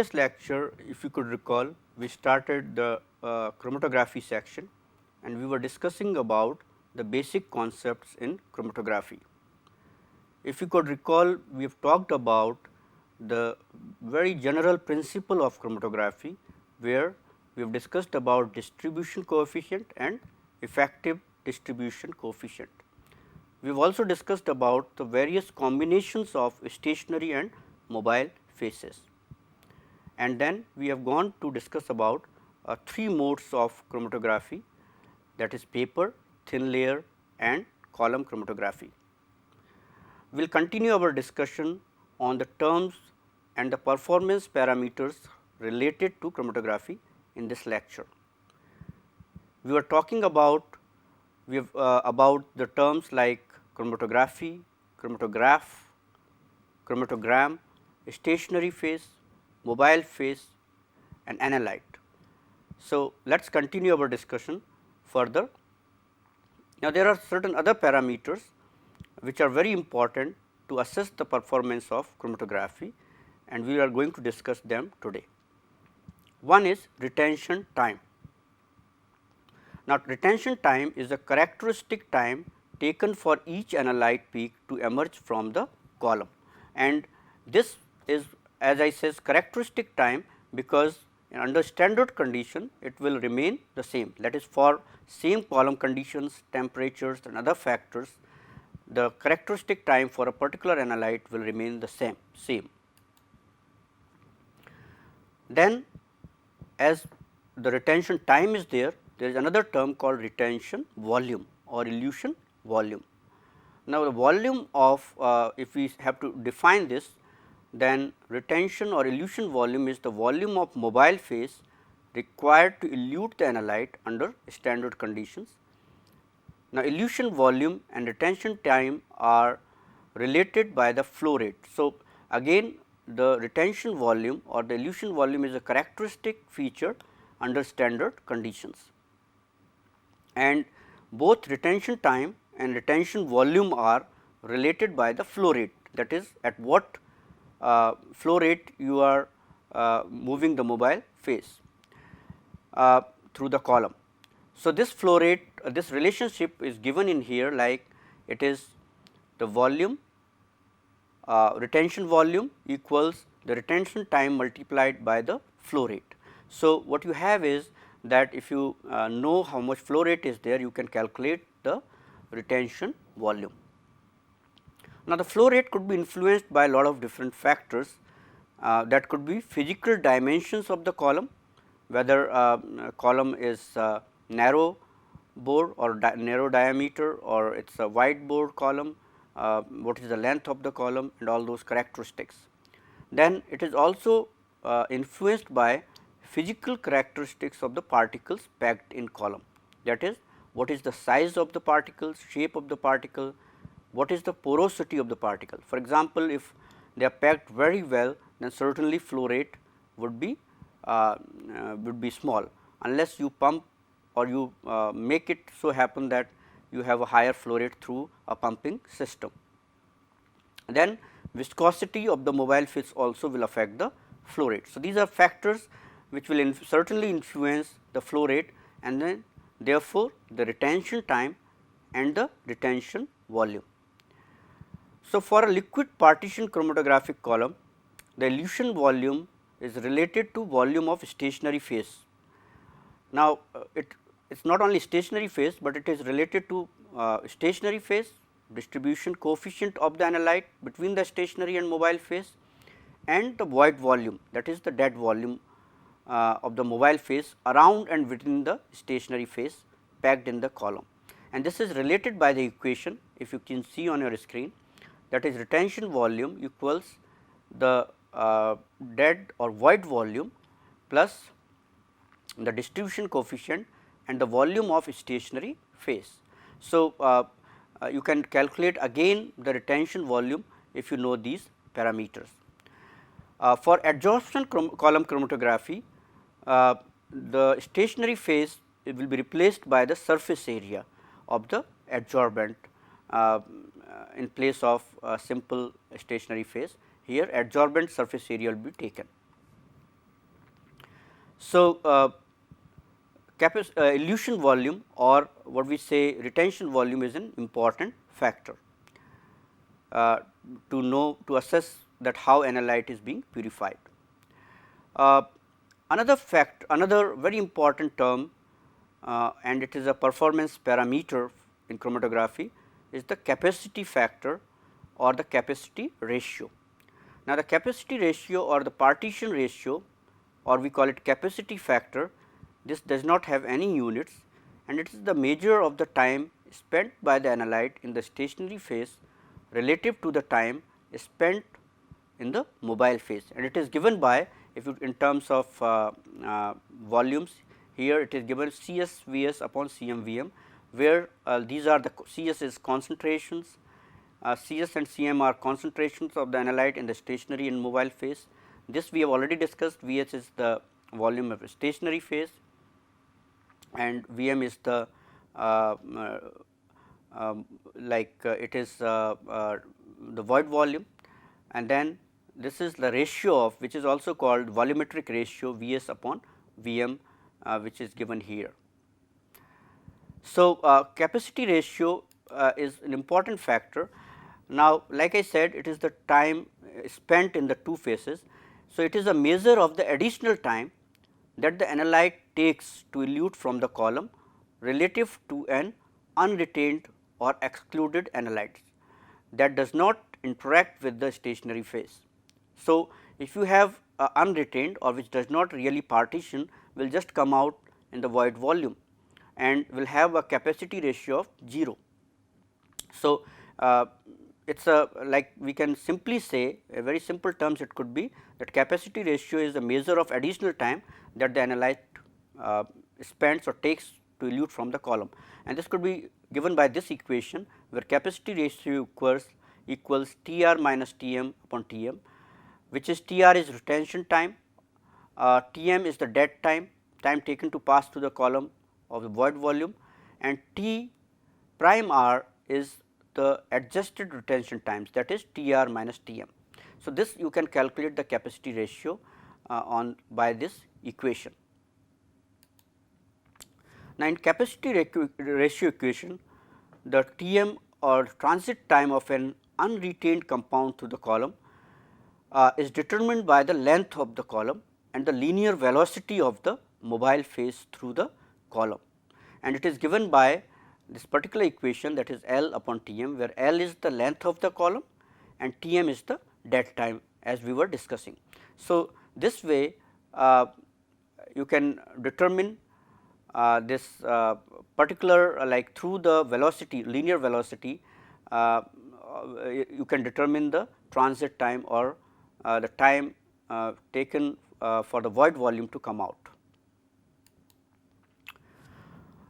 previous lecture, if you could recall, we started the chromatography section and we were discussing about the basic concepts in chromatography. If you could recall, we have talked about the very general principle of chromatography, where we have discussed about distribution coefficient and effective distribution coefficient. We have also discussed about the various combinations of stationary and mobile phases. And then we have gone to discuss about three modes of chromatography, that is paper, thin layer and column chromatography. We will continue our discussion on the terms and the performance parameters related to chromatography in this lecture. We were talking about about the terms like chromatography, chromatograph, chromatogram, stationary phase, mobile phase and analyte. So, let us continue our discussion further. Now, there are certain other parameters which are very important to assess the performance of chromatography, and we are going to discuss them today. One is retention time. Now, retention time is a characteristic time taken for each analyte peak to emerge from the column, and this is, as I says, characteristic time, because under standard condition it will remain the same, that is for same column conditions, temperatures and other factors, the characteristic time for a particular analyte will remain the same. Then, as the retention time is there is another term called retention volume or elution volume. Now, the volume of if we have to define this, then retention or elution volume is the volume of mobile phase required to elute the analyte under standard conditions. Now, elution volume and retention time are related by the flow rate. So, again the retention volume or the elution volume is a characteristic feature under standard conditions, and both retention time and retention volume are related by the flow rate, that is at what flow rate you are moving the mobile phase through the column. So, this flow rate, this relationship is given in here, like it is the volume retention volume equals the retention time multiplied by the flow rate. So, what you have is that if you know how much flow rate is there, you can calculate the retention volume. Now, the flow rate could be influenced by a lot of different factors, that could be physical dimensions of the column, whether column is narrow bore or narrow diameter, or it is a wide bore column, what is the length of the column and all those characteristics. Then it is also influenced by physical characteristics of the particles packed in column, that is what is the size of the particles, shape of the particle, what is the porosity of the particle. For example, if they are packed very well, then certainly flow rate would be small, unless you pump or you make it so happen that you have a higher flow rate through a pumping system. Then viscosity of the mobile phase also will affect the flow rate. So, these are factors which will certainly influence the flow rate, and then therefore, the retention time and the retention volume. So, for a liquid partition chromatographic column, the elution volume is related to volume of stationary phase. Now, it is not only stationary phase, but it is related to stationary phase, distribution coefficient of the analyte between the stationary and mobile phase, and the void volume, that is the dead volume of the mobile phase around and within the stationary phase packed in the column. And this is related by the equation, if you can see on your screen, that is retention volume equals the dead or void volume plus the distribution coefficient and the volume of stationary phase. So, you can calculate again the retention volume if you know these parameters. For adsorption column chromatography, the stationary phase will be replaced by the surface area of the adsorbent in place of simple stationary phase. Here adsorbent surface area will be taken. So, elution volume, or what we say retention volume, is an important factor uh, to assess that how analyte is being purified. Uh, another very important term, and it is a performance parameter in chromatography, is the capacity factor or the capacity ratio. Now, the capacity ratio or the partition ratio, or we call it capacity factor, this does not have any units, and it is the measure of the time spent by the analyte in the stationary phase relative to the time spent in the mobile phase, and it is given by, if you in terms of volumes, here it is given Cs Vs upon Cm Vm, where these are the Cs is concentrations, Cs and Cm are concentrations of the analyte in the stationary and mobile phase. This we have already discussed. Vs is the volume of a stationary phase, and Vm is the it is the void volume, and then this is the ratio of, which is also called volumetric ratio, Vs upon Vm, which is given here. So, capacity ratio is an important factor. Now, like I said, it is the time spent in the two phases. So, it is a measure of the additional time that the analyte takes to elute from the column relative to an unretained or excluded analyte that does not interact with the stationary phase. So, if you have unretained, or which does not really partition, will just come out in the void volume and will have a capacity ratio of 0. So, it is a, like we can simply say, a very simple terms, it could be that capacity ratio is a measure of additional time that the analyte spends or takes to elute from the column, and this could be given by this equation, where capacity ratio equals T r minus T m upon T m, which is T r is retention time, T m is the dead time taken to pass through the column of the void volume, and T prime r is the adjusted retention times, that is T r minus T m. So, this you can calculate the capacity ratio on by this equation. Now, in capacity ratio equation, the T m or transit time of an unretained compound through the column is determined by the length of the column and the linear velocity of the mobile phase through the column, and it is given by this particular equation, that is L upon T m, where L is the length of the column and T m is the dead time, as we were discussing. So, this way you can determine this particular like through the velocity, linear velocity, you can determine the transit time, or the time taken for the void volume to come out.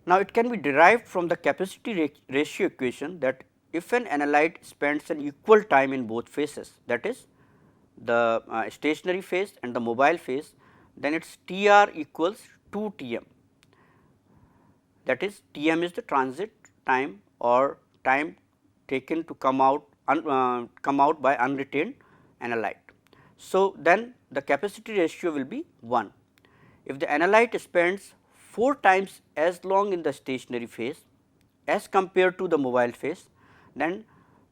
Now, it can be derived from the capacity ratio equation that if an analyte spends an equal time in both phases, that is the stationary phase and the mobile phase, then its T r equals 2 T m, that is T m is the transit time or time taken to come out by unretained analyte. So, then the capacity ratio will be 1. If the analyte spends 4 times as long in the stationary phase as compared to the mobile phase, then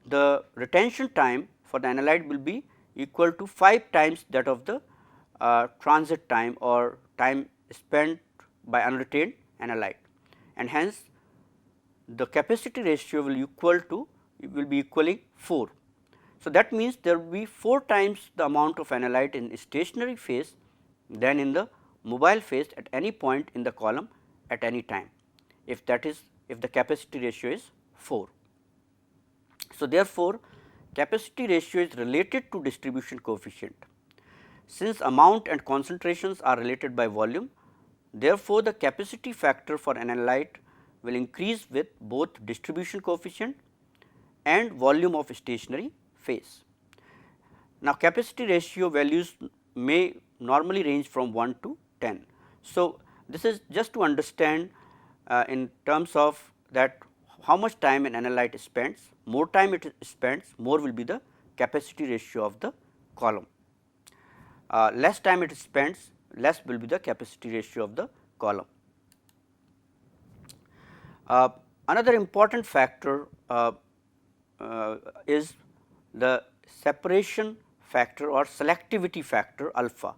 the retention time for the analyte will be equal to 5 times that of the transit time or time spent by unretained analyte, and hence the capacity ratio will be equaling 4. So, that means there will be 4 times the amount of analyte in stationary phase than in the mobile phase at any point in the column at any time, if the capacity ratio is 4. So, therefore, capacity ratio is related to distribution coefficient. Since amount and concentrations are related by volume, therefore, the capacity factor for an analyte will increase with both distribution coefficient and volume of stationary phase. Now, capacity ratio values may normally range from 1 to 10. So, this is just to understand in terms of that how much time an analyte spends. More time it spends, more will be the capacity ratio of the column. Less time it spends, less will be the capacity ratio of the column. Another important factor is the separation factor or selectivity factor alpha.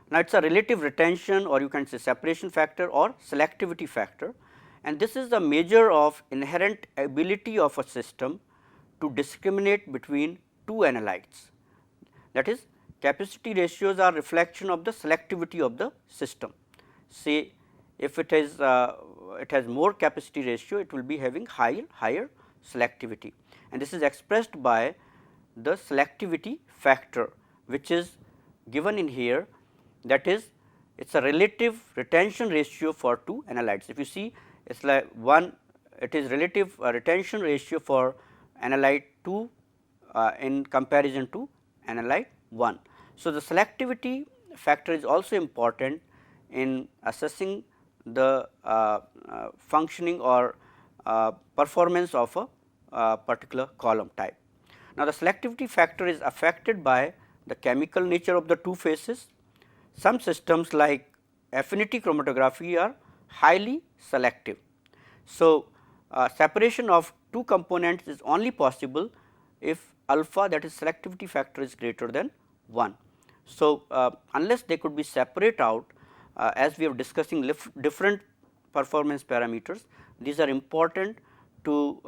Now, it is a relative retention, or you can say separation factor or selectivity factor, and this is the measure of inherent ability of a system to discriminate between two analytes. That is, capacity ratios are reflection of the selectivity of the system. Say if it has more capacity ratio, it will be having higher selectivity, and this is expressed by the selectivity factor, which is given in here. That is, it is a relative retention ratio for two analytes. If you see, it is like it is relative retention ratio for analyte 2 in comparison to analyte 1. So, the selectivity factor is also important in assessing the functioning or performance of a particular column type. Now, the selectivity factor is affected by the chemical nature of the two phases. Some systems like affinity chromatography are highly selective. So, separation of two components is only possible if alpha, that is selectivity factor, is greater than 1. So, unless they could be separate out, as we are discussing different performance parameters, these are important to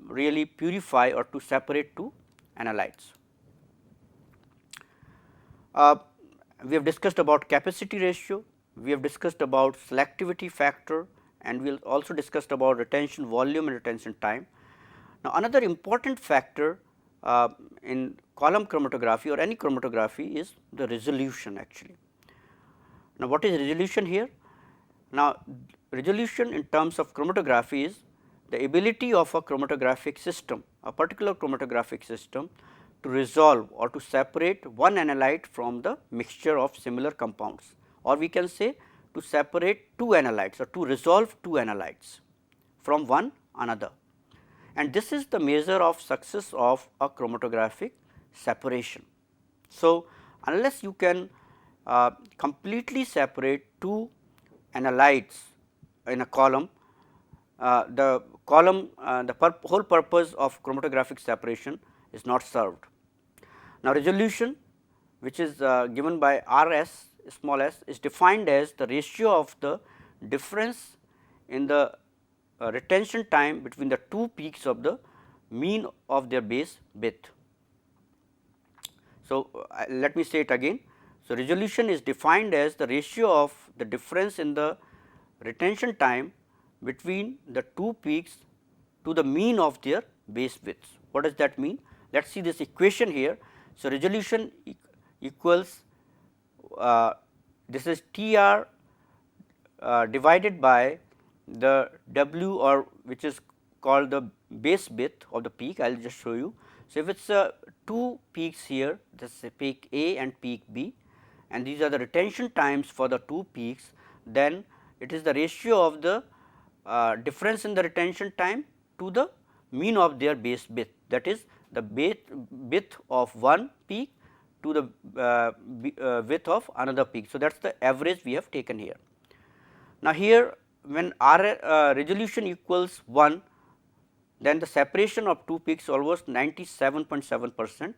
really purify or to separate two analytes. We have discussed about capacity ratio, we have discussed about selectivity factor, and we will also discussed about retention volume and retention time. Now, another important factor in column chromatography or any chromatography is the resolution actually. Now, what is resolution here? Now, resolution in terms of chromatography is the ability of a chromatographic system, a particular chromatographic system, to resolve or to separate one analyte from the mixture of similar compounds, or we can say to separate two analytes or to resolve two analytes from one another, and this is the measure of success of a chromatographic separation. So, unless you can completely separate two analytes in a column, the whole purpose of chromatographic separation is not served. Now, resolution, which is given by R s small s, is defined as the ratio of the difference in the retention time between the two peaks of the mean of their base width. So, let me say it again. So, resolution is defined as the ratio of the difference in the retention time between the two peaks to the mean of their base widths. What does that mean? Let us see this equation here. So, resolution equals this is T r divided by the W, or which is called the base width of the peak. I will just show you. So, if it is two peaks here, this is peak A and peak B, and these are the retention times for the two peaks, then it is the ratio of the difference in the retention time to the mean of their base width, that is the base width of one peak to the width of another peak. So, that is the average we have taken here. Now, here when R resolution equals 1, then the separation of two peaks almost 97.7%,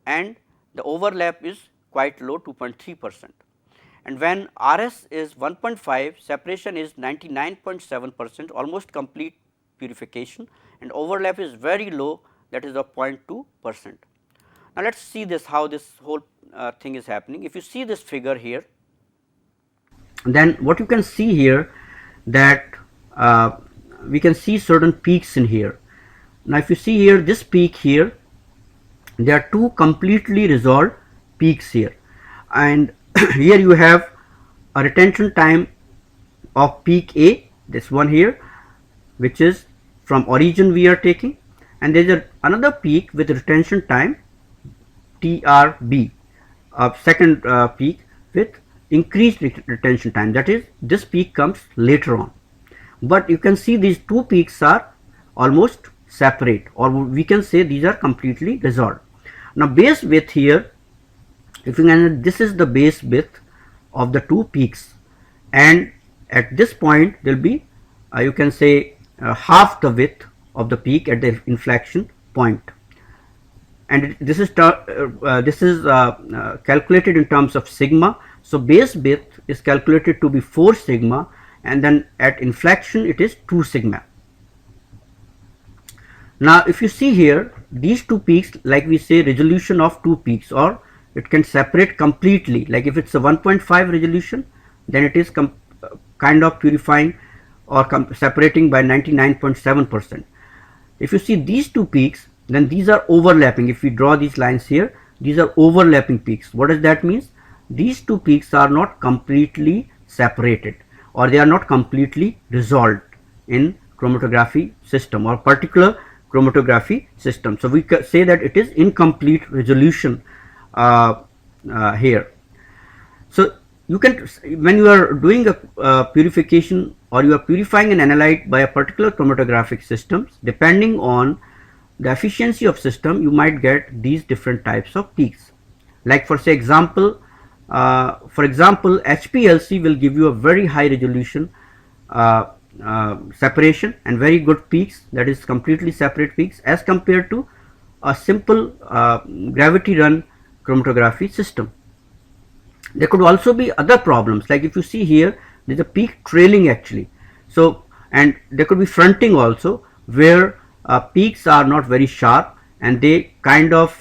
and the overlap is quite low, 2.3%. And when R s is 1.5, separation is 99.7%, almost complete purification, and overlap is very low, that is of 0.2%. Now, let us see this, how this whole thing is happening. If you see this figure here, then what you can see here, that we can see certain peaks in here. Now, if you see here, this peak here, there are two completely resolved peaks here, and here you have a retention time of peak A, this one here, which is from origin we are taking, and there is another peak with retention time T r B, second peak with increased retention time, that is this peak comes later on. But you can see these two peaks are almost separate, or we can say these are completely resolved. Now, base width here, if you can, this is the base width of the two peaks, and at this point there will be you can say half the width of the peak at the inflection point. And this is calculated in terms of sigma. So base width is calculated to be 4 sigma, and then at inflection it is 2 sigma. Now if you see here, these two peaks, like we say, resolution of two peaks, or it can separate completely. Like if it's a 1.5 resolution, then it is kind of purifying or separating by 99.7%. If you see these two peaks, then these are overlapping. If we draw these lines here, these are overlapping peaks. What does that mean? These two peaks are not completely separated, or they are not completely resolved in chromatography system or particular chromatography system. So we say that it is incomplete resolution here. So you can, when you are doing a purification, or you are purifying an analyte by a particular chromatographic system, depending on the efficiency of system, you might get these different types of peaks. Like for example, HPLC will give you a very high resolution separation and very good peaks, that is completely separate peaks, as compared to a simple gravity run chromatography system. There could also be other problems, like if you see here, there is a peak trailing actually. So, and there could be fronting also, where peaks are not very sharp and they kind of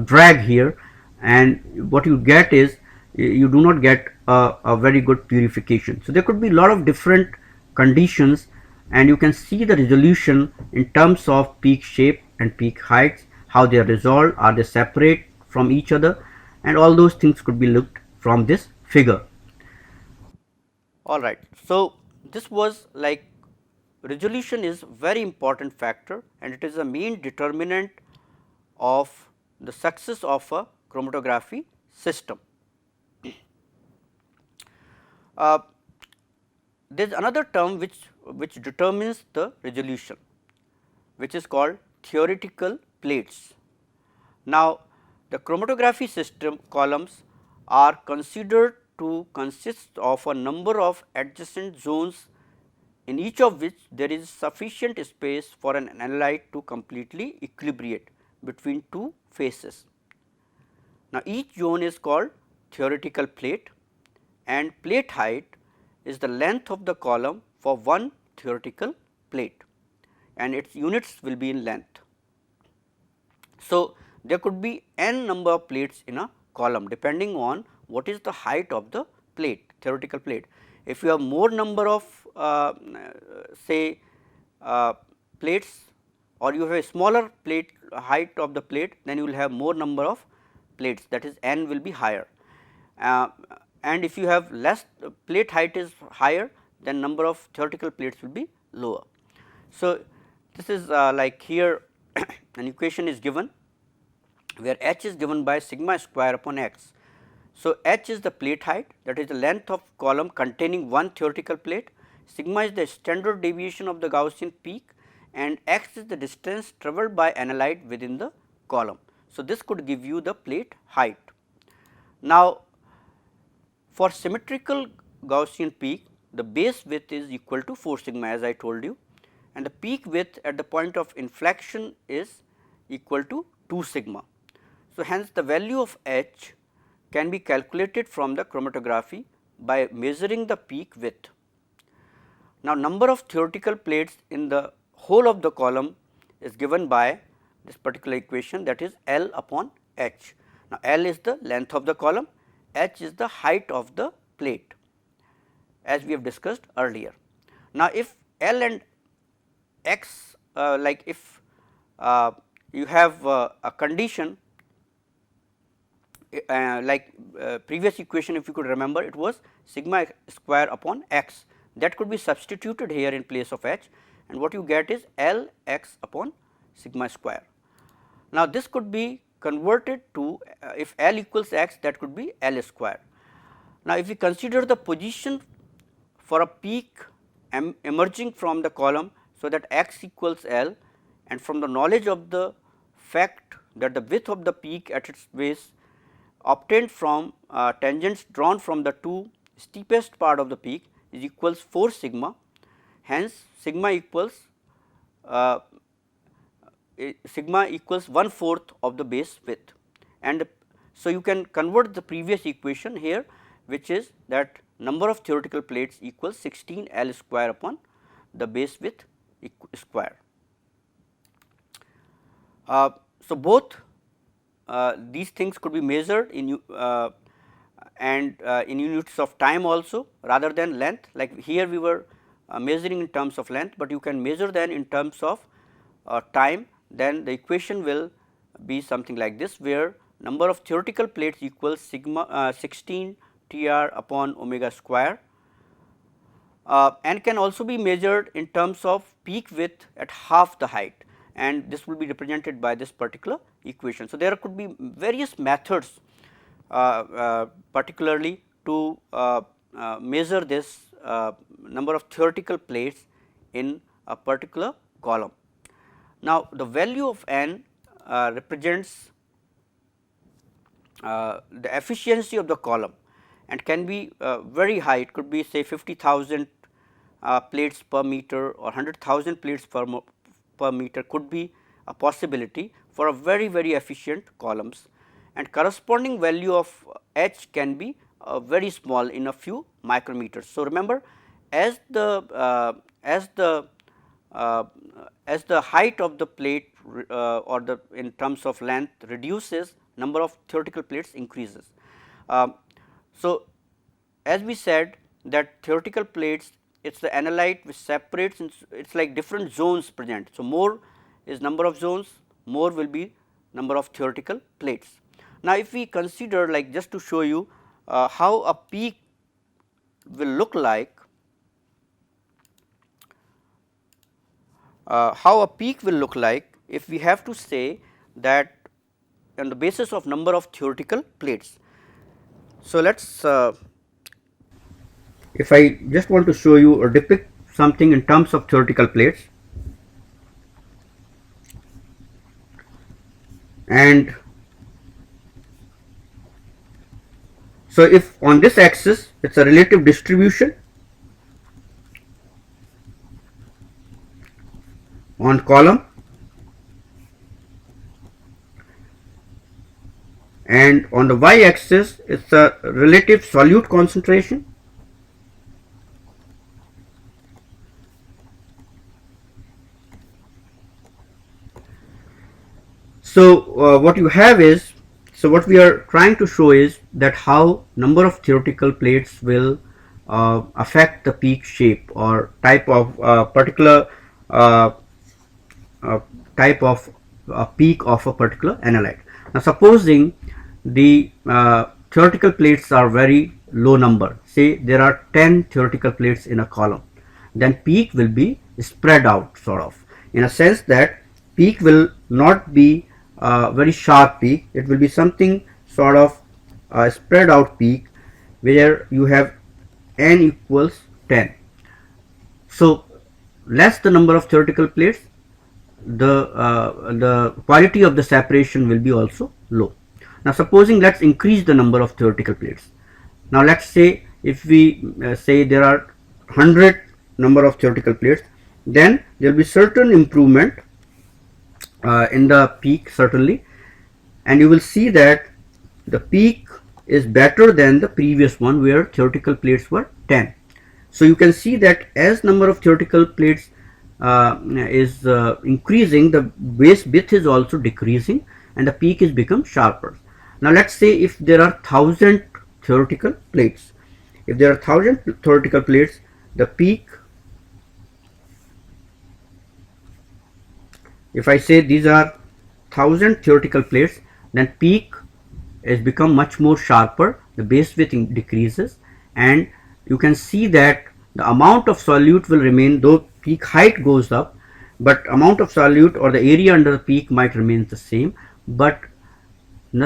drag here, and what you get is you do not get a very good purification. So there could be a lot of different conditions, and you can see the resolution in terms of peak shape and peak heights, how they are resolved, are they separate from each other, and all those things could be looked from this figure. All right. So this was like, resolution is very important factor, and it is a main determinant of the success of a chromatography system. Uh, there is another term which determines the resolution, which is called theoretical plates. Now, the chromatography system columns are considered to consist of a number of adjacent zones, in each of which there is sufficient space for an analyte to completely equilibrate between two faces. Now, each zone is called theoretical plate, and plate height is the length of the column for one theoretical plate, and its units will be in length. So, there could be n number of plates in a column, depending on what is the height of the plate, theoretical plate. If you have more number of say plates, or you have a smaller plate height of the plate, then you will have more number of plates, that is n will be higher. And if you have less, plate height is higher, then number of theoretical plates will be lower. So, this is like here an equation is given, where h is given by sigma square upon x. So, h is the plate height, that is the length of column containing one theoretical plate, sigma is the standard deviation of the Gaussian peak, and x is the distance travelled by analyte within the column. So, this could give you the plate height. Now, for symmetrical Gaussian peak, the base width is equal to 4 sigma, as I told you, and the peak width at the point of inflection is equal to 2 sigma. So, hence the value of h can be calculated from the chromatography by measuring the peak width. Now, number of theoretical plates in the whole of the column is given by this particular equation, that is L upon h. Now, L is the length of the column, h is the height of the plate, as we have discussed earlier. Now, if L and x, like if you have a condition like previous equation, if you could remember, it was sigma square upon x, that could be substituted here in place of h, and what you get is L x upon sigma square. Now, this could be converted to if L equals x, that could be L square. Now, if we consider the position for a peak emerging from the column, so that x equals L, and from the knowledge of the fact that the width of the peak at its base obtained from tangents drawn from the two steepest part of the peak is equals 4 sigma. Hence, sigma equals sigma equals 1/4 of the base width, and so you can convert the previous equation here, which is that number of theoretical plates equals 16 L square upon the base width square. So, both these things could be measured in in units of time also rather than length, like here we were measuring in terms of length, but you can measure then in terms of time. Then the equation will be something like this, where number of theoretical plates equals sigma 16 Tr upon omega square, and can also be measured in terms of peak width at half the height, and this will be represented by this particular equation. So, there could be various methods particularly to measure this number of theoretical plates in a particular column. Now, the value of n represents the efficiency of the column and can be very high. It could be say 50,000 plates per meter or 100,000 plates per meter could be a possibility for a very efficient columns, and corresponding value of h can be very small in a few micrometers. So, remember, as the height of the plate or the in terms of length reduces, number of theoretical plates increases. So, as we said that theoretical plates, it is the analyte which separates, it is like different zones present. So, more is number of zones, more will be number of theoretical plates. Now, if we consider, like, just to show you how a peak will look like, if we have to say that on the basis of number of theoretical plates. So, let us if I just want to show you or depict something in terms of theoretical plates, and so if on this axis it is a relative distribution on column, and on the y axis it is a relative solute concentration, so what you have is, so what we are trying to show is that how number of theoretical plates will affect the peak shape or type of particular type of peak of a particular analyte. Now, supposing the theoretical plates are very low number, say there are 10 theoretical plates in a column, then peak will be spread out, sort of, in a sense that peak will not be very sharp peak, it will be something sort of spread out peak where you have n equals 10. So, less the number of theoretical plates, the quality of the separation will be also low. Now, supposing let us increase the number of theoretical plates. Now, let us say if we say there are 100 number of theoretical plates, then there will be certain improvement in the peak certainly, and you will see that the peak is better than the previous one where theoretical plates were 10. So, you can see that as number of theoretical plates is increasing, the base width is also decreasing and the peak is become sharper. Now, let us say if there are 1000 theoretical plates, if there are 1000 theoretical plates, the peak, if I say these are 1000 theoretical plates, then peak has become much more sharper, the base width decreases, and you can see that the amount of solute will remain, though peak height goes up, but amount of solute or the area under the peak might remain the same, but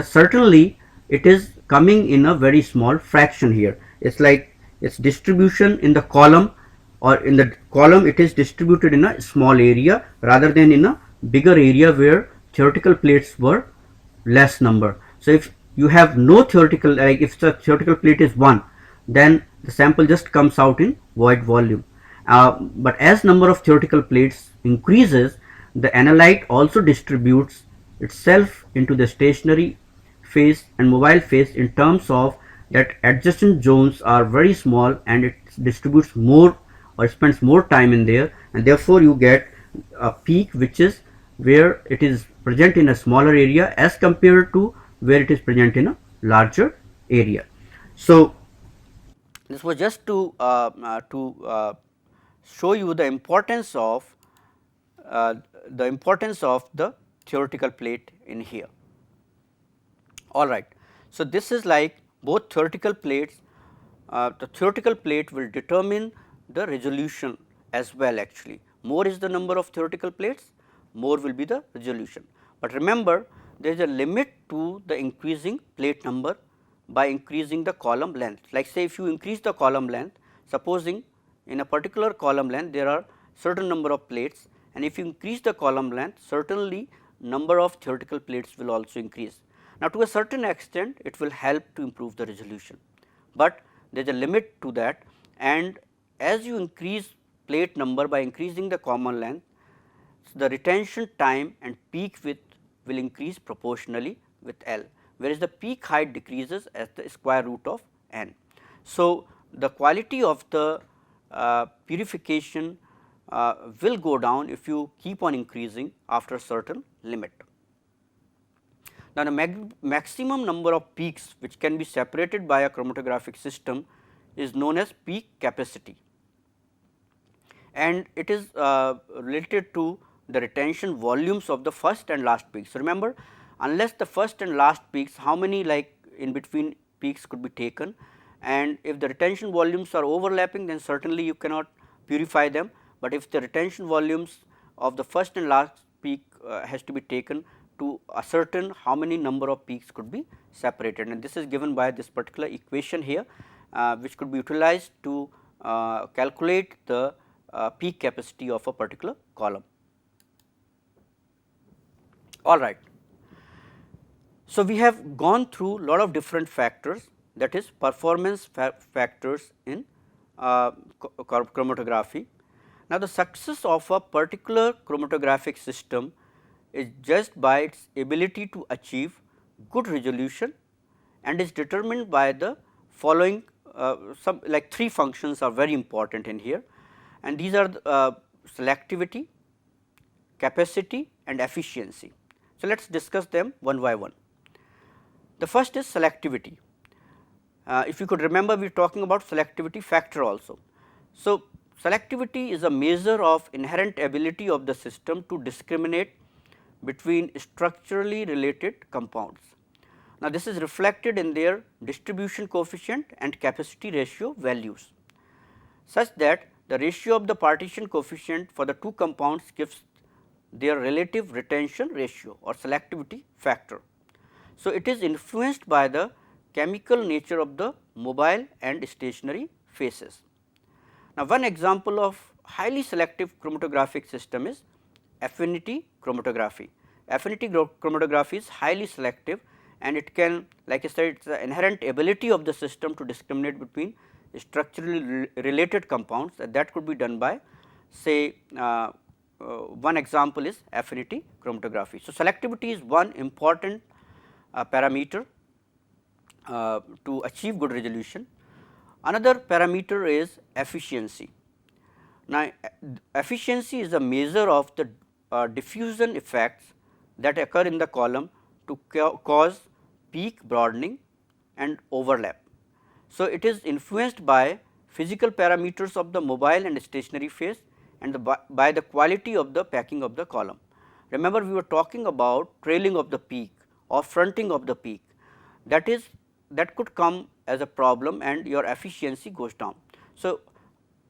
certainly it is coming in a very small fraction here. It's like its distribution in the column, or in the column it is distributed in a small area rather than in a bigger area where theoretical plates were less number. So, if you have no theoretical, like if the theoretical plate is 1, then the sample just comes out in void volume. But as number of theoretical plates increases, the analyte also distributes itself into the stationary phase and mobile phase in terms of that adjacent zones are very small, and it distributes more or spends more time in there, and therefore you get a peak which is where it is present in a smaller area as compared to where it is present in a larger area. So this was just to show you the importance of the theoretical plate in here. All right. So, this is like both theoretical plates, the theoretical plate will determine the resolution as well actually. More is the number of theoretical plates, more will be the resolution. But remember, there is a limit to the increasing plate number by increasing the column length. Like say if you increase the column length, supposing in a particular column length there are certain number of plates, and if you increase the column length, certainly number of theoretical plates will also increase. Now, to a certain extent it will help to improve the resolution, but there is a limit to that, and as you increase plate number by increasing the common length, the retention time and peak width will increase proportionally with L, whereas the peak height decreases as the square root of n. So, the quality of the purification will go down if you keep on increasing after a certain limit. Now, the maximum number of peaks which can be separated by a chromatographic system is known as peak capacity, and it is related to the retention volumes of the first and last peaks. So, remember, unless the first and last peaks, how many like in between peaks could be taken, and if the retention volumes are overlapping, then certainly you cannot purify them, but if the retention volumes of the first and last peak has to be taken to ascertain how many number of peaks could be separated, and this is given by this particular equation here, which could be utilized to calculate the peak capacity of a particular column. All right. So, we have gone through lot of different factors, that is performance factors in chromatography. Now, the success of a particular chromatographic system is judged by its ability to achieve good resolution and is determined by the following some like 3 functions are very important in here, and these are selectivity, capacity and efficiency. So, let us discuss them one by one. The first is selectivity. If you could remember, we are talking about selectivity factor also. So, selectivity is a measure of inherent ability of the system to discriminate between structurally related compounds. Now, this is reflected in their distribution coefficient and capacity ratio values, such that the ratio of the partition coefficient for the two compounds gives their relative retention ratio or selectivity factor. So, it is influenced by the chemical nature of the mobile and stationary phases. Now, one example of highly selective chromatographic system is affinity chromatography. Affinity chromatography is highly selective, and it can, like I said, it is the inherent ability of the system to discriminate between structurally related compounds, that could be done by say one example is affinity chromatography. So, selectivity is one important parameter to achieve good resolution. Another parameter is efficiency. Now, efficiency is a measure of the diffusion effects that occur in the column to cause peak broadening and overlap. So, it is influenced by physical parameters of the mobile and stationary phase and by the quality of the packing of the column. Remember, we were talking about trailing of the peak or fronting of the peak, that could come as a problem and your efficiency goes down. So,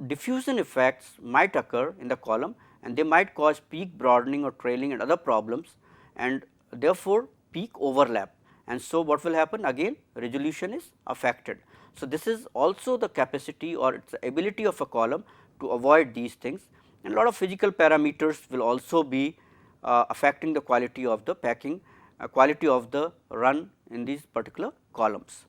diffusion effects might occur in the column and they might cause peak broadening or trailing and other problems, and therefore, peak overlap, and so what will happen again, resolution is affected. So, this is also the capacity or its ability of a column to avoid these things, and a lot of physical parameters will also be affecting the quality of the packing, quality of the run in these particular columns.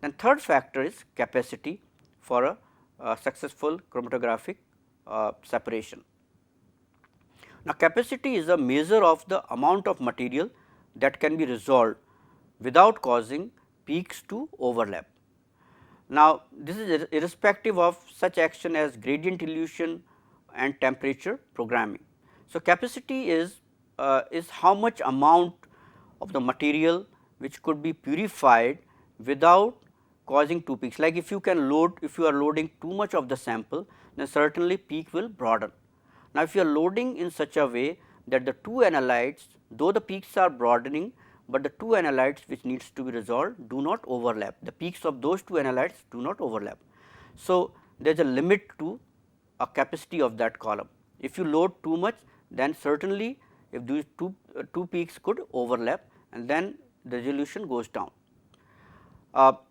Then third factor is capacity for a successful chromatographic separation. Now, capacity is a measure of the amount of material that can be resolved without causing peaks to overlap. Now, this is irrespective of such action as gradient elution and temperature programming. So, capacity is how much amount of the material which could be purified without causing two peaks. Like if you are loading too much of the sample, then certainly peak will broaden. Now, if you are loading in such a way that the two analytes, though the peaks are broadening, but the two analytes which needs to be resolved do not overlap, the peaks of those two analytes do not overlap. So, there is a limit to a capacity of that column. If you load too much, then certainly if these two peaks could overlap, and then the resolution goes down.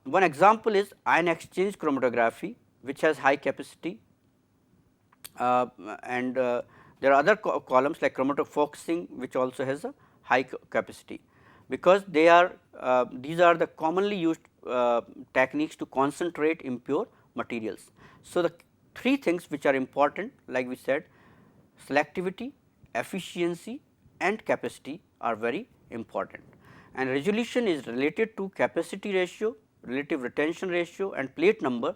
One example is ion exchange chromatography, which has high capacity, and there are other columns like chromatofocusing, which also has a high capacity, because they are these are the commonly used techniques to concentrate impure materials. So, the three things which are important, like we said, selectivity, efficiency and capacity are very important, and resolution is related to capacity ratio, relative retention ratio and plate number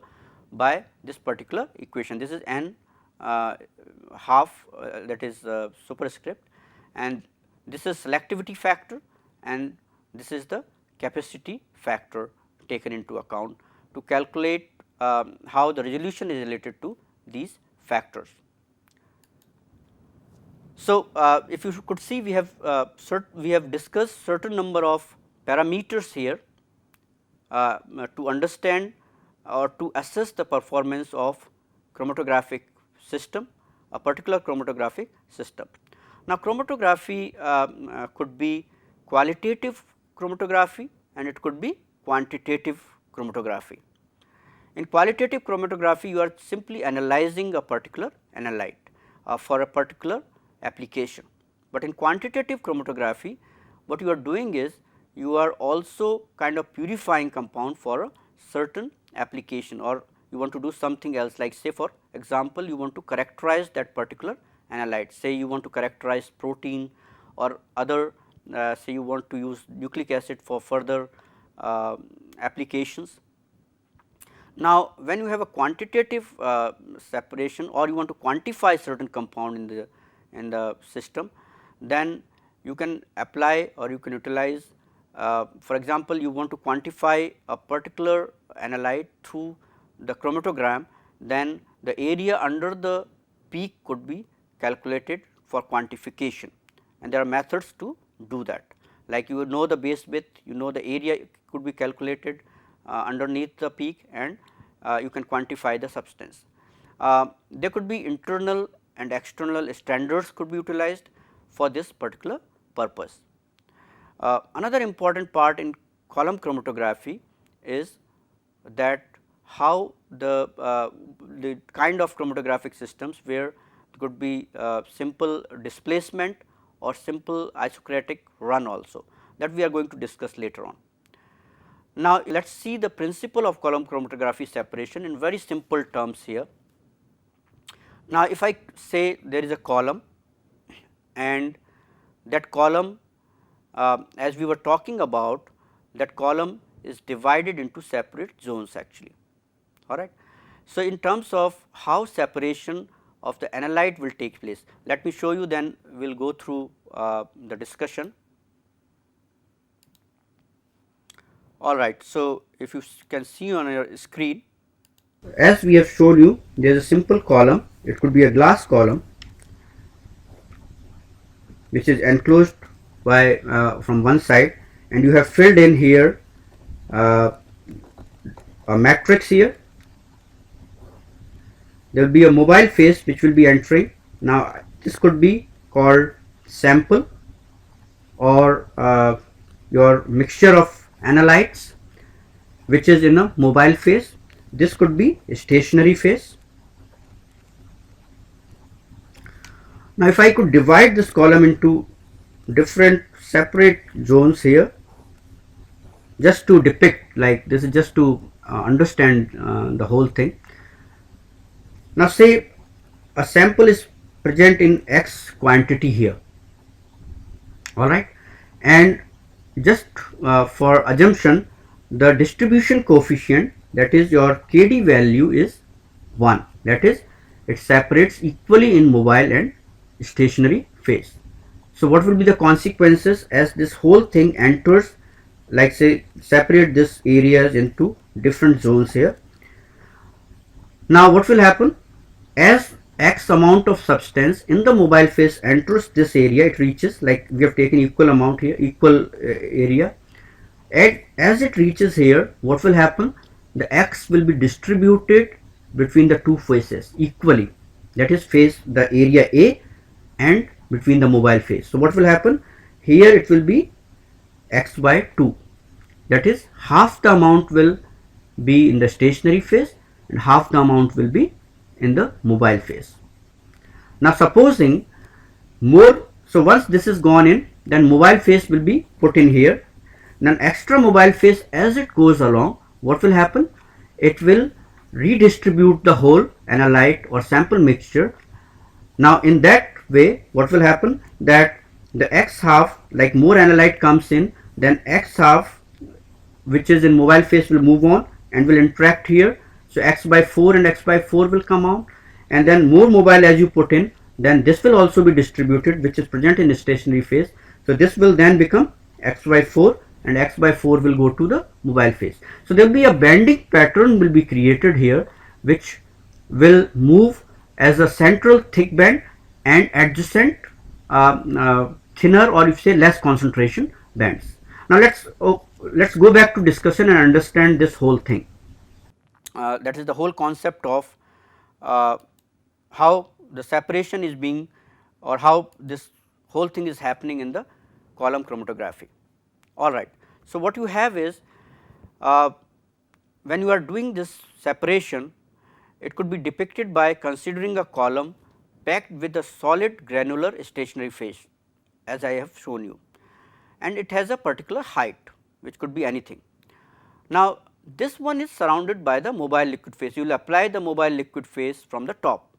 by this particular equation. This is n half, that is superscript, and this is selectivity factor, and this is the capacity factor taken into account to calculate how the resolution is related to these factors. So, if you could see, we have discussed certain number of parameters here to understand or to assess the performance of chromatographic system, a particular chromatographic system. Now, chromatography could be qualitative chromatography and it could be quantitative chromatography. In qualitative chromatography, you are simply analyzing a particular analyte for a particular application, but in quantitative chromatography, what you are doing is you are also kind of purifying compound for a certain application, or you want to do something else, like say for example, you want to characterize that particular analyte, say you want to characterize protein or other, say you want to use nucleic acid for further applications. Now, when you have a quantitative separation, or you want to quantify certain compound in the system, then you can apply or you can utilize, for example, you want to quantify a particular analyte through the chromatogram, then the area under the peak could be calculated for quantification, and there are methods to do that. Like you know the base width, you know the area could be calculated underneath the peak, and you can quantify the substance. There could be internal and external standards could be utilized for this particular purpose. Another important part in column chromatography is that how the kind of chromatographic systems where it could be simple displacement or simple isocratic run also, that we are going to discuss later on. Now, let us see the principle of column chromatography separation in very simple terms here. Now, if I say there is a column, and that column, as we were talking about, that column is divided into separate zones actually, all right. So, in terms of how separation of the analyte will take place, let me show you, then we will go through the discussion. All right. So, if you can see on your screen, as we have shown you, there is a simple column. It could be a glass column which is enclosed by from one side, and you have filled in here a matrix here. There will be a mobile phase which will be entering. Now, this could be called sample, or your mixture of analytes which is in a mobile phase. This could be a stationary phase. Now, if I could divide this column into different separate zones here just to depict, like this is just to understand the whole thing. Now say a sample is present in x quantity here, all right, and just for assumption, the distribution coefficient, that is your kd value, is 1, that is it separates equally in mobile and stationary phase. So what will be the consequences as this whole thing enters, like say separate this areas into different zones here. Now what will happen, as x amount of substance in the mobile phase enters this area, it reaches, like we have taken equal amount here, equal area, and as it reaches here, what will happen, the x will be distributed between the two phases equally, that is phase the area A and between the mobile phase. So what will happen here, it will be x by 2, that is half the amount will be in the stationary phase and half the amount will be in the mobile phase. Now supposing more, so once this is gone in, then mobile phase will be put in here. Then extra mobile phase, as it goes along, what will happen, it will redistribute the whole analyte or sample mixture. Now in that way what will happen, that the x half, like more analyte comes in, then x half which is in mobile phase will move on and will interact here. So x by 4 and x by 4 will come out, and then more mobile as you put in, then this will also be distributed, which is present in the stationary phase. So this will then become x by 4 and x by 4 will go to the mobile phase. So there will be a banding pattern will be created here, which will move as a central thick band and adjacent thinner, or if you say less concentration bands. Now let's go back to discussion and understand this whole thing. That is the whole concept of uh, how the separation is being, or how this whole thing is happening in the column chromatography. All right. So, what you have is, when you are doing this separation, it could be depicted by considering a column packed with a solid granular stationary phase, as I have shown you, and it has a particular height, which could be anything. Now, this one is surrounded by the mobile liquid phase. You will apply the mobile liquid phase from the top,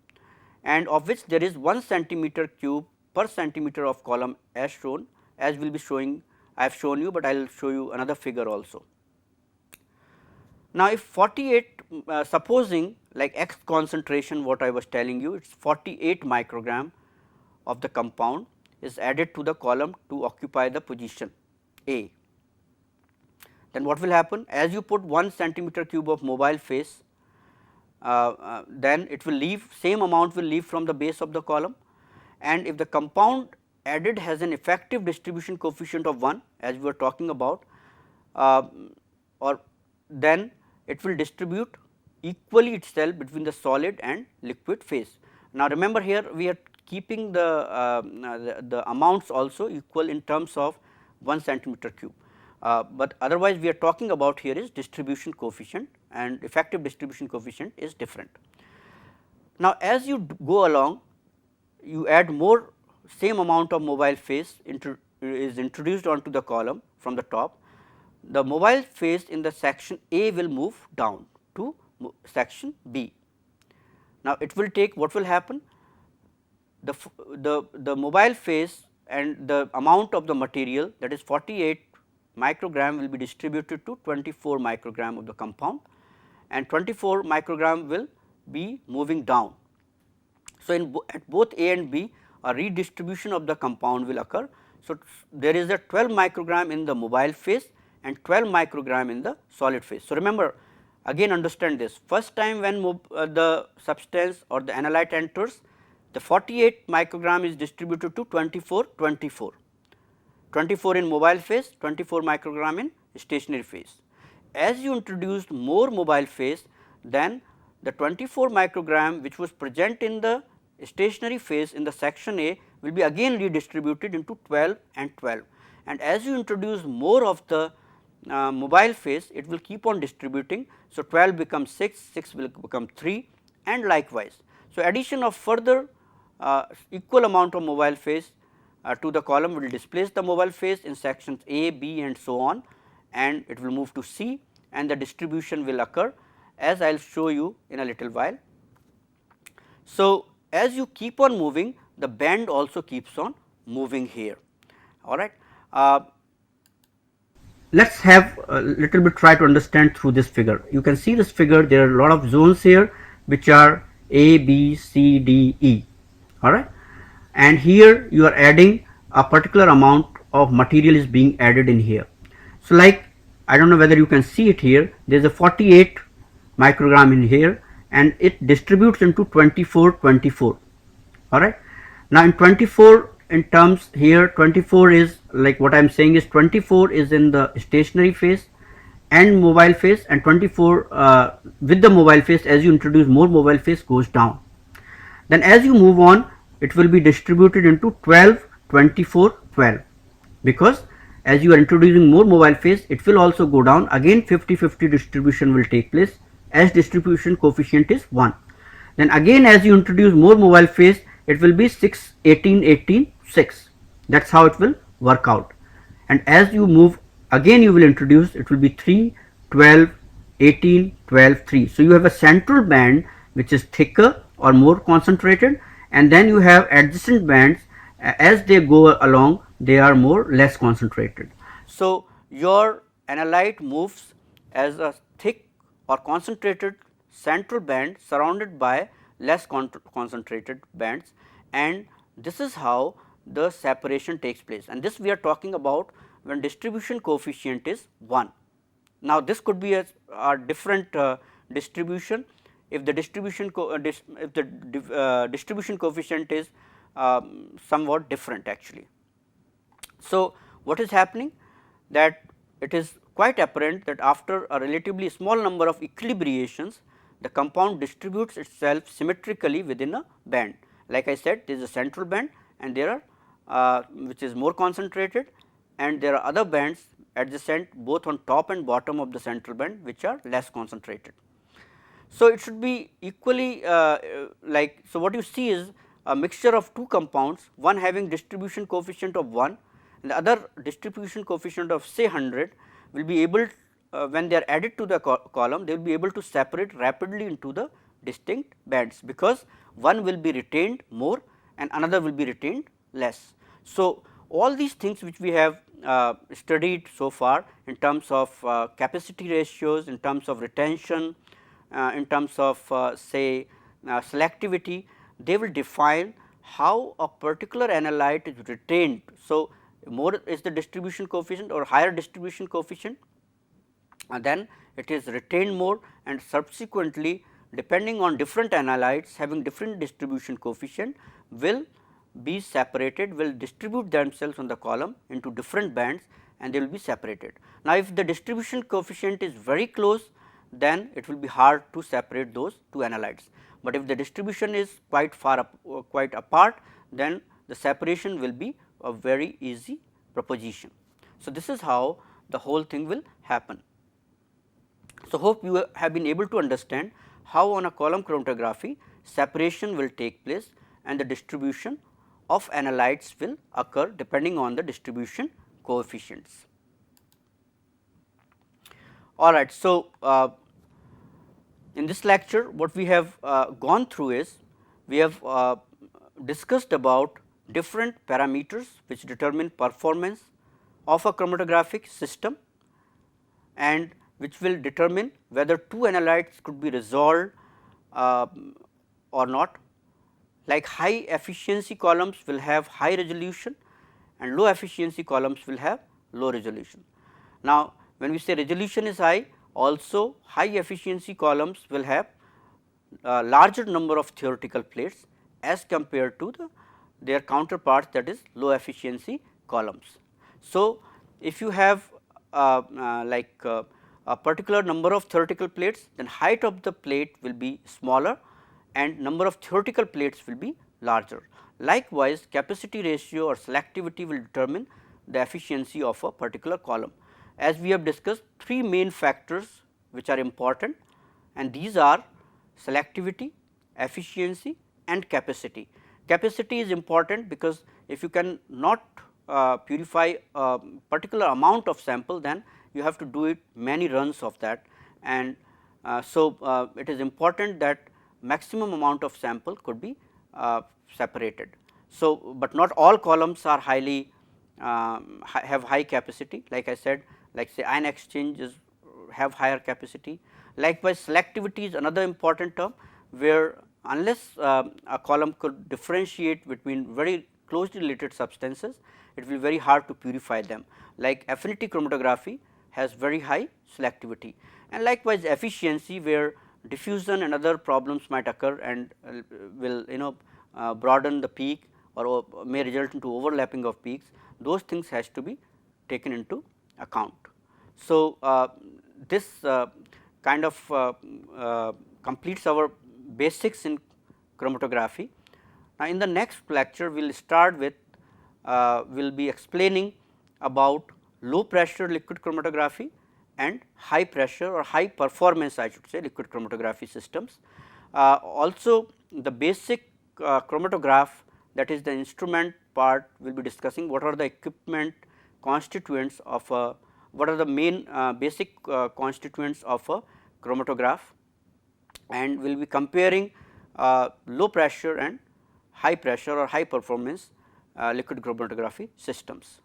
and of which there is 1 centimeter cube per centimeter of column, as shown, as will be showing, I have shown you, but I will show you another figure also. Now, if 48, supposing like x concentration, what I was telling you, it is 48 microgram of the compound is added to the column to occupy the position A. Then what will happen, as you put 1 centimeter cube of mobile phase, then it will leave, same amount will leave from the base of the column, and if the compound added has an effective distribution coefficient of 1, as we were talking about, or then it will distribute equally itself between the solid and liquid phase. Now remember, here we are keeping the amounts also equal in terms of 1 centimeter cube. But otherwise we are talking about here is distribution coefficient, and effective distribution coefficient is different. Now as you go along, you add more, same amount of mobile phase is introduced onto the column from the top. The mobile phase in the section A will move down to section B. Now it will take, what will happen, the mobile phase and the amount of the material, that is 48 microgram, will be distributed to 24 microgram of the compound, and 24 microgram will be moving down. So at both A and B, a redistribution of the compound will occur. So there is a 12 microgram in the mobile phase and 12 microgram in the solid phase. So remember, again understand this, first time when the substance or the analyte enters, the 48 microgram is distributed to 24, 24. 24 in mobile phase, 24 microgram in stationary phase. As you introduced more mobile phase, then the 24 microgram which was present in the stationary phase in the section A will be again redistributed into 12 and 12, and as you introduce more of the mobile phase, it will keep on distributing. So 12 becomes 6, 6 will become 3, and likewise. So addition of further equal amount of mobile phase to the column will displace the mobile phase in sections A, B and so on, and it will move to C, and the distribution will occur as I will show you in a little while. So, as you keep on moving, the band also keeps on moving here, all right. Let's have a little bit try to understand through this figure. You can see this figure, there are a lot of zones here which are A, B, C, D, E, alright, and here you are adding a particular amount of material is being added in here. So like, I don't know whether you can see it here, there is a 48 microgram in here and it distributes into 24 alright. Now in 24, in terms here 24 is like, what I am saying is 24 is in the stationary phase and mobile phase, and 24 with the mobile phase, as you introduce more mobile phase, goes down. Then as you move on, it will be distributed into 12, 24, 12, because as you are introducing more mobile phase, it will also go down. Again 50-50 distribution will take place as distribution coefficient is 1. Then again as you introduce more mobile phase, it will be 6, 18, 18, 6. That's how it will work out. And as you move again, you will introduce, it will be 3, 12, 18, 12, 3. So you have a central band which is thicker or more concentrated, and then you have adjacent bands. As they go along, they are more less concentrated. So, your analyte moves as a thick or concentrated central band surrounded by less concentrated bands, and this is how the separation takes place, and this we are talking about when distribution coefficient is 1. Now, this could be a different distribution if the distribution distribution coefficient is somewhat different actually. So, what is happening, that it is quite apparent that after a relatively small number of equilibrations, the compound distributes itself symmetrically within a band. Like I said, there is a central band and there are which is more concentrated, and there are other bands adjacent both on top and bottom of the central band which are less concentrated. So, it should be equally like, so what you see is a mixture of two compounds, one having distribution coefficient of 1 and the other distribution coefficient of say 100, will be able when they are added to the column, they will be able to separate rapidly into the distinct bands, because one will be retained more and another will be retained less. So, all these things which we have studied so far in terms of capacity ratios, in terms of retention, in terms of say selectivity, they will define how a particular analyte is retained. So, more is the distribution coefficient or higher distribution coefficient, then it is retained more, and subsequently depending on different analytes having different distribution coefficient will be separated, will distribute themselves on the column into different bands and they will be separated. Now, if the distribution coefficient is very close, then it will be hard to separate those two analytes, but if the distribution is quite far up, quite apart, then the separation will be a very easy proposition. So, this is how the whole thing will happen. So, hope you have been able to understand how on a column chromatography separation will take place and the distribution of analytes will occur depending on the distribution coefficients. All right. So, in this lecture what we have gone through is, we have discussed about different parameters which determine performance of a chromatographic system and which will determine whether two analytes could be resolved or not. Like high efficiency columns will have high resolution and low efficiency columns will have low resolution. Now, when we say resolution is high, also high efficiency columns will have larger number of theoretical plates as compared to their counterparts, that is low efficiency columns. So, if you have a particular number of theoretical plates, then height of the plate will be smaller and number of theoretical plates will be larger. Likewise, capacity ratio or selectivity will determine the efficiency of a particular column. As we have discussed, three main factors which are important, and these are selectivity, efficiency and capacity. Capacity is important because if you can not purify a particular amount of sample, then you have to do it many runs of that, and it is important that maximum amount of sample could be separated. So, but not all columns are highly have high capacity, like I said, like say ion exchanges have higher capacity. Likewise, selectivity is another important term, where unless a column could differentiate between very closely related substances, it will be very hard to purify them. Like affinity chromatography has very high selectivity, and likewise efficiency, where diffusion and other problems might occur and will broaden the peak or may result into overlapping of peaks. Those things has to be taken into account. So, this kind of completes our basics in chromatography. Now, in the next lecture we will start with we will be explaining about low pressure liquid chromatography and high pressure or high performance, I should say, liquid chromatography systems. Also the basic chromatograph, that is the instrument part, we will be discussing what are the equipment constituents of a, what are the main basic constituents of a chromatograph, and we will be comparing low pressure and high pressure or high performance liquid chromatography systems.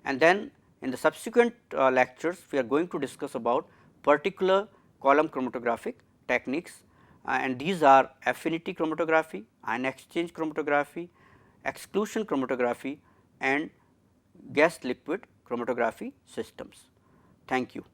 And then in the subsequent lectures we are going to discuss about particular column chromatographic techniques, and these are affinity chromatography, ion exchange chromatography, exclusion chromatography and gas liquid chromatography systems. Thank you.